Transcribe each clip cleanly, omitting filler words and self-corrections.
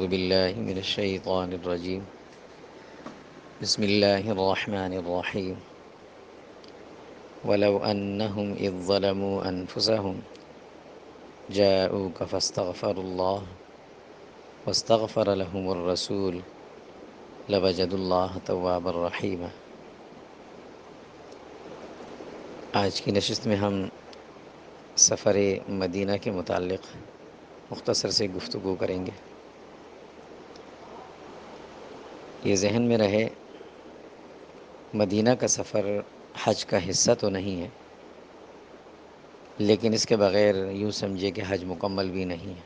أعوذ بالله من الشيطان الرجيم. بسم الله الرحمن الرحيم. ولو أنهم إذ ظلموا أنفسهم جاءوك فاستغفروا الله واستغفر لهم الرسول لوجدوا الله توابا رحيما. آج کی نشست میں ہم سفر مدینہ کے متعلق مختصر سے گفتگو کریں گے. یہ ذہن میں رہے، مدینہ کا سفر حج کا حصہ تو نہیں ہے، لیکن اس کے بغیر یوں سمجھے کہ حج مکمل بھی نہیں ہے.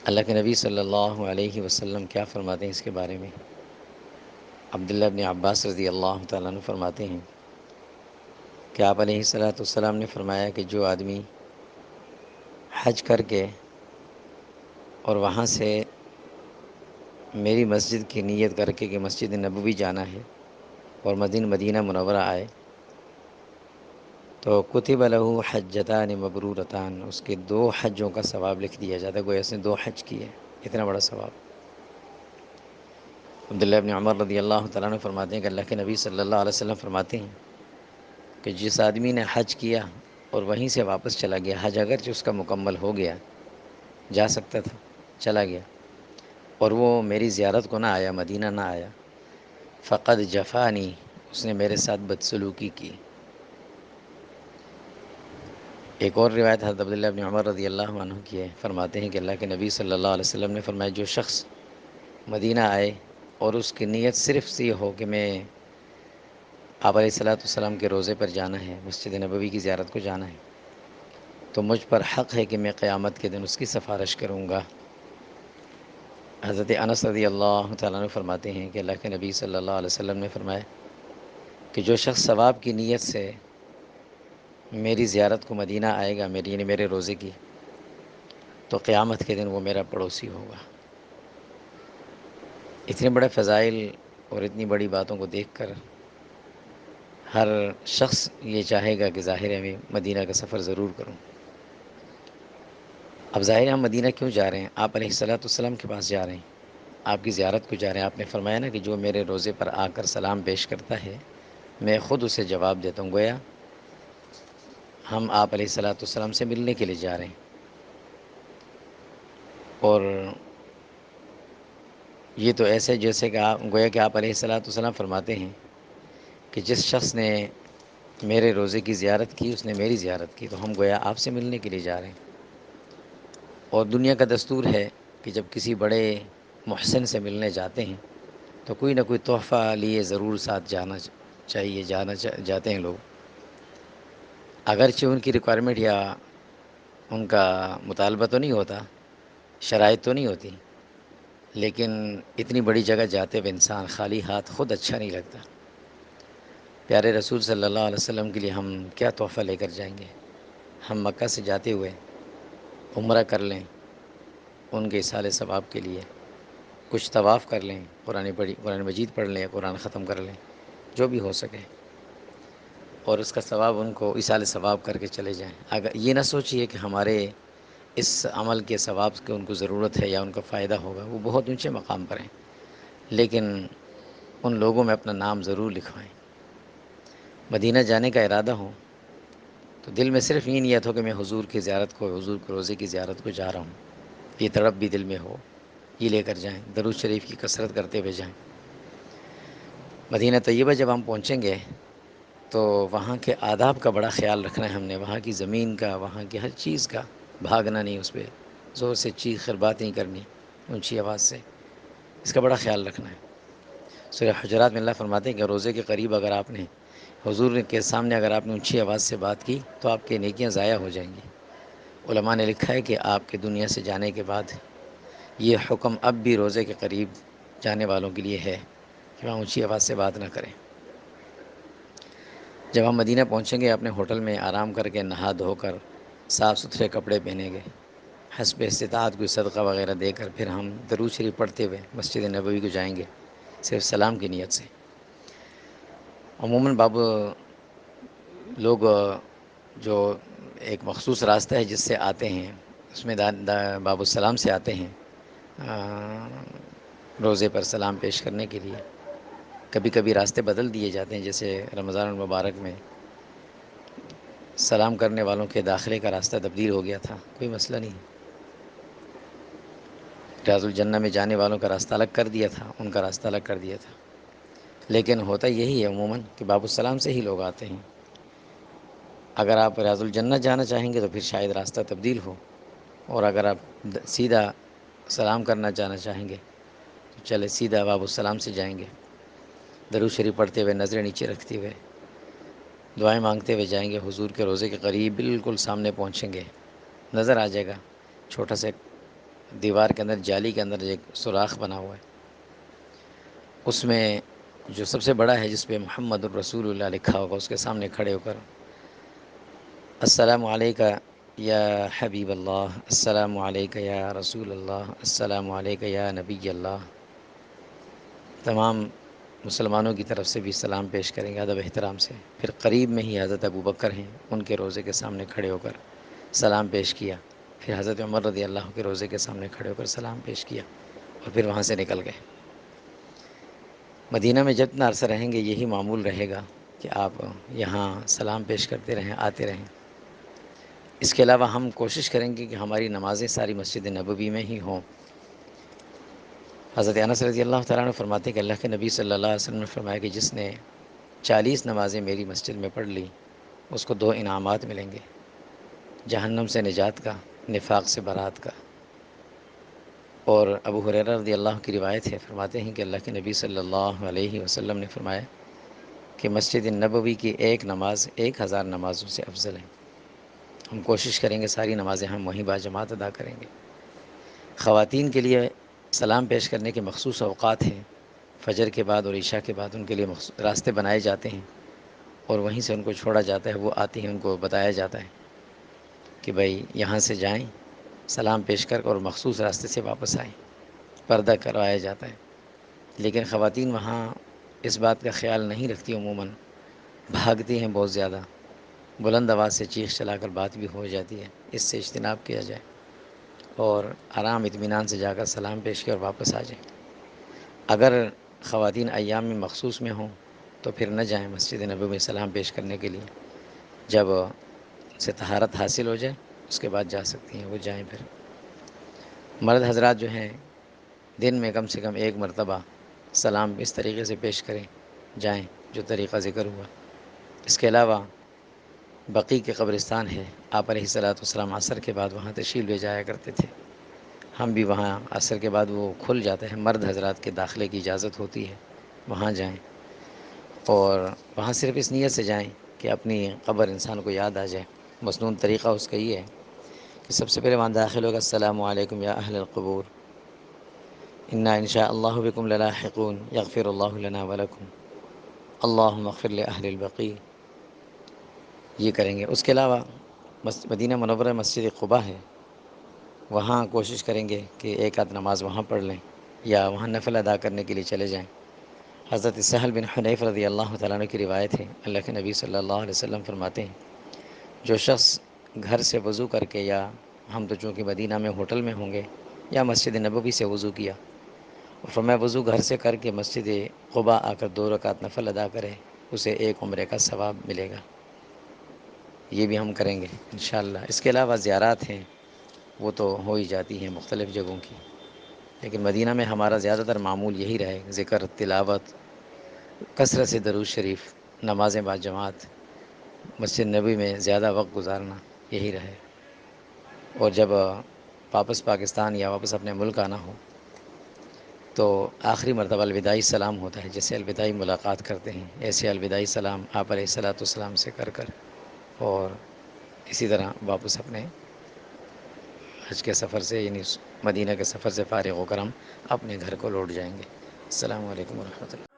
اللہ کے نبی صلی اللہ علیہ وسلم کیا فرماتے ہیں اس کے بارے میں؟ عبداللہ بن عباس رضی اللہ تعالیٰ عنہ فرماتے ہیں کہ آپ علیہ السلام نے فرمایا کہ جو آدمی حج کر کے اور وہاں سے میری مسجد کی نیت کر کے کہ مسجد نبوی جانا ہے اور مدینہ منورہ آئے تو کتب لہ حجتان مبرورتان، اس کے 2 حجوں کا ثواب لکھ دیا جاتا ہے. گویا اس نے 2 حج کیے، اتنا بڑا ثواب. عبداللہ بن عمر رضی اللہ تعالیٰ عنہ فرماتے ہیں کہ اللہ کے نبی صلی اللہ علیہ وسلم فرماتے ہیں کہ جس آدمی نے حج کیا اور وہیں سے واپس چلا گیا، حج اگرچہ اس کا مکمل ہو گیا، جا سکتا تھا، چلا گیا، اور وہ میری زیارت کو نہ آیا، مدینہ نہ آیا، فقد جفانی، اس نے میرے ساتھ بدسلوکی کی. ایک اور روایت حضرت عبداللہ بن عمر رضی اللہ عنہ کی ہے، فرماتے ہیں کہ اللہ کے نبی صلی اللہ علیہ وسلم نے فرمایا جو شخص مدینہ آئے اور اس کی نیت صرف یہ ہو کہ میں آپ علیہ السلام کے روضے پر جانا ہے، مسجد نبوی کی زیارت کو جانا ہے، تو مجھ پر حق ہے کہ میں قیامت کے دن اس کی سفارش کروں گا. حضرت انس رضی اللہ تعالیٰ عنہ فرماتے ہیں کہ اللہ کے نبی صلی اللہ علیہ وسلم نے فرمایا کہ جو شخص ثواب کی نیت سے میری زیارت کو مدینہ آئے گا، یعنی میرے روزے کی، تو قیامت کے دن وہ میرا پڑوسی ہوگا. اتنے بڑے فضائل اور اتنی بڑی باتوں کو دیکھ کر ہر شخص یہ چاہے گا کہ ظاہر ہے میں مدینہ کا سفر ضرور کروں. اب ظاہر ہم مدینہ کیوں جا رہے ہیں؟ آپ علیہ السلام کے پاس جا رہے ہیں، آپ کی زیارت کو جا رہے ہیں. آپ نے فرمایا نا کہ جو میرے روزے پر آ کر سلام پیش کرتا ہے میں خود اسے جواب دیتا ہوں. گویا ہم آپ علیہ السلام سے ملنے کے لیے جا رہے ہیں. اور یہ تو ایسے جیسے کہ گویا کہ آپ علیہ السلام فرماتے ہیں کہ جس شخص نے میرے روزے کی زیارت کی اس نے میری زیارت کی، تو ہم گویا آپ سے ملنے کے لیے جا رہے ہیں. اور دنیا کا دستور ہے کہ جب کسی بڑے محسن سے ملنے جاتے ہیں تو کوئی نہ کوئی تحفہ لیے ضرور ساتھ جانا چاہیے، جاتے ہیں لوگ. اگرچہ ان کی ریکوائرمنٹ یا ان کا مطالبہ تو نہیں ہوتا، شرائط تو نہیں ہوتی، لیکن اتنی بڑی جگہ جاتے ہوئے انسان خالی ہاتھ خود اچھا نہیں لگتا. پیارے رسول صلی اللہ علیہ وسلم کے لیے ہم کیا تحفہ لے کر جائیں گے؟ ہم مکہ سے جاتے ہوئے عمرہ کر لیں ان کے اصالہ ثواب کے لیے، کچھ طواف کر لیں، قرآن مجید پڑھ لیں، قرآن ختم کر لیں، جو بھی ہو سکے، اور اس کا ثواب ان کو اصالہ ثواب کر کے چلے جائیں. اگر یہ نہ سوچیے کہ ہمارے اس عمل کے ثواب کی ان کو ضرورت ہے یا ان کا فائدہ ہوگا، وہ بہت اونچے مقام پر ہیں، لیکن ان لوگوں میں اپنا نام ضرور لکھوائیں. مدینہ جانے کا ارادہ ہو تو دل میں صرف یہ نیت ہو کہ میں حضور کی زیارت کو، حضور کے روزے کی زیارت کو جا رہا ہوں، یہ تڑپ بھی دل میں ہو، یہ لے کر جائیں. درود شریف کی کثرت کرتے ہوئے جائیں. مدینہ طیبہ جب ہم پہنچیں گے تو وہاں کے آداب کا بڑا خیال رکھنا ہے ہم نے، وہاں کی زمین کا، وہاں کی ہر چیز کا. بھاگنا نہیں اس پہ، زور سے چیخ کر بات نہیں کرنی اونچی آواز سے، اس کا بڑا خیال رکھنا ہے. سورہ حجرات میں اللہ فرماتے ہیں کہ روزے کے قریب اگر آپ نے حضور کے سامنے اگر آپ نے اونچی آواز سے بات کی تو آپ کی نیکیاں ضائع ہو جائیں گی. علماء نے لکھا ہے کہ آپ کے دنیا سے جانے کے بعد یہ حکم اب بھی روزے کے قریب جانے والوں کے لیے ہے کہ وہاں اونچی آواز سے بات نہ کریں. جب ہم مدینہ پہنچیں گے اپنے ہوٹل میں آرام کر کے نہا دھو کر صاف ستھرے کپڑے پہنیں گے، حسب استطاعت کوئی صدقہ وغیرہ دے کر پھر ہم درود شریف پڑھتے ہوئے مسجد نبوی کو جائیں گے، صرف سلام کی نیت سے. عموماً لوگ جو ایک مخصوص راستہ ہے جس سے آتے ہیں، اس میں باب السلام سے آتے ہیں روزے پر سلام پیش کرنے کے لیے. کبھی کبھی راستے بدل دیے جاتے ہیں، جیسے رمضان المبارک میں سلام کرنے والوں کے داخلے کا راستہ تبدیل ہو گیا تھا، کوئی مسئلہ نہیں. ریاض الجنہ میں جانے والوں کا راستہ الگ کر دیا تھا، ان کا راستہ الگ کر دیا تھا. لیکن ہوتا یہی ہے عموماً کہ باب السلام سے ہی لوگ آتے ہیں. اگر آپ ریاض الجنہ جانا چاہیں گے تو پھر شاید راستہ تبدیل ہو، اور اگر آپ سیدھا سلام کرنا جانا چاہیں گے تو چلے سیدھا باب السلام سے جائیں گے. درود شریف پڑھتے ہوئے، نظریں نیچے رکھتے ہوئے، دعائیں مانگتے ہوئے جائیں گے. حضور کے روضے کے قریب بالکل سامنے پہنچیں گے، نظر آ جائے گا چھوٹا سا دیوار کے اندر، جالی کے اندر ایک سوراخ بنا ہوا ہے. اس میں جو سب سے بڑا ہے، جس پہ محمد الرسول اللہ لکھا ہوگا، اس کے سامنے کھڑے ہو کر السلام علیکہ یا حبیب اللہ، السلام علیکہ یا رسول اللہ، السلام علیکہ یا نبی اللہ. تمام مسلمانوں کی طرف سے بھی سلام پیش کریں گے ادب احترام سے. پھر قریب میں ہی حضرت ابوبکر ہیں، ان کے روضے کے سامنے کھڑے ہو کر سلام پیش کیا. پھر حضرت عمر رضی اللہ کے روضے کے سامنے کھڑے ہو کر سلام پیش کیا، اور پھر وہاں سے نکل گئے. مدینہ میں جتنا عرصہ رہیں گے یہی معمول رہے گا کہ آپ یہاں سلام پیش کرتے رہیں، آتے رہیں. اس کے علاوہ ہم کوشش کریں گے کہ ہماری نمازیں ساری مسجد نبوی میں ہی ہوں. حضرت انس رضی اللہ تعالیٰ عنہ فرماتے ہیں کہ اللہ کے نبی صلی اللہ علیہ وسلم نے فرمایا کہ جس نے 40 نمازیں میری مسجد میں پڑھ لی، اس کو 2 انعامات ملیں گے: جہنم سے نجات کا، نفاق سے برات کا. اور ابو ہریرہ رضی اللہ کی روایت ہے، فرماتے ہیں کہ اللہ کے نبی صلی اللہ علیہ وسلم نے فرمایا کہ مسجد نبوی کی ایک نماز 1000 نمازوں سے افضل ہے. ہم کوشش کریں گے ساری نمازیں ہم وہیں باجماعت ادا کریں گے. خواتین کے لیے سلام پیش کرنے کے مخصوص اوقات ہیں. فجر کے بعد اور عشاء کے بعد ان کے لیے راستے بنائے جاتے ہیں، اور وہیں سے ان کو چھوڑا جاتا ہے. وہ آتی ہیں، ان کو بتایا جاتا ہے کہ بھائی یہاں سے جائیں، سلام پیش کر اور مخصوص راستے سے واپس آئیں. پردہ کروایا جاتا ہے. لیکن خواتین وہاں اس بات کا خیال نہیں رکھتی، عموماً بھاگتی ہیں بہت زیادہ. بلند آواز سے چیخ چلا کر بات بھی ہو جاتی ہے. اس سے اجتناب کیا جائے اور آرام اطمینان سے جا کر سلام پیش کر واپس آ جائیں. اگر خواتین ایام میں مخصوص میں ہوں تو پھر نہ جائیں مسجد نبوی میں سلام پیش کرنے کے لیے. جب سے طہارت حاصل ہو جائے اس کے بعد جا سکتی ہیں، وہ جائیں. پھر مرد حضرات جو ہیں دن میں کم سے کم 1 مرتبہ سلام اس طریقے سے پیش کریں، جائیں جو طریقہ ذکر ہوا. اس کے علاوہ بقیع کے قبرستان ہے، آپ علیہ الصلوۃ والسلام عصر کے بعد وہاں تشریف لے جایا کرتے تھے. ہم بھی وہاں عصر کے بعد وہ کھل جاتا ہے، مرد حضرات کے داخلے کی اجازت ہوتی ہے، وہاں جائیں. اور وہاں صرف اس نیت سے جائیں کہ اپنی قبر انسان کو یاد آ جائے. مسنون طریقہ اس کا یہ ہے کہ سب سے پہلے وہاں داخل ہوگا السلام علیکم یا اہل القبور، انا ان شاء اللہ بکم للاحقون یغفر اللہ لنا ولکم اللہم اغفر لاہل البقیع. یہ کریں گے. اس کے علاوہ مدینہ منورہ مسجد قباء ہے، وہاں کوشش کریں گے کہ 1 آدھ نماز وہاں پڑھ لیں یا وہاں نفل ادا کرنے کے لیے چلے جائیں. حضرت سہل بن حنیف رضی اللہ تعالیٰ عنہ کی روایت ہے، اللہ کے نبی صلی اللہ علیہ وسلم فرماتے ہیں جو شخص گھر سے وضو کر کے، یا ہم تو چونکہ مدینہ میں ہوٹل میں ہوں گے، یا مسجد نبوی سے وضو کیا، اور فرمایا وضو گھر سے کر کے مسجد قباء آ کر 2 رکعت نفل ادا کرے، اسے 1 عمرے کا ثواب ملے گا. یہ بھی ہم کریں گے انشاءاللہ. اس کے علاوہ زیارات ہیں، وہ تو ہو ہی جاتی ہیں مختلف جگہوں کی، لیکن مدینہ میں ہمارا زیادہ تر معمول یہی رہے: ذکر، تلاوت، کثرت سے درود شریف، نمازیں باجماعت، مسجد نبوی میں زیادہ وقت گزارنا، یہی رہے. اور جب واپس پاکستان یا واپس اپنے ملک آنا ہو تو آخری مرتبہ الوداعی سلام ہوتا ہے، جیسے الوداعی ملاقات کرتے ہیں ایسے الوداعی سلام آپ علیہ الصلوۃ والسلام سے کر کر، اور اسی طرح واپس اپنے حج کے سفر سے، یعنی مدینہ کے سفر سے فارغ ہو کر ہم اپنے گھر کو لوٹ جائیں گے. السلام علیکم ورحمۃ اللہ.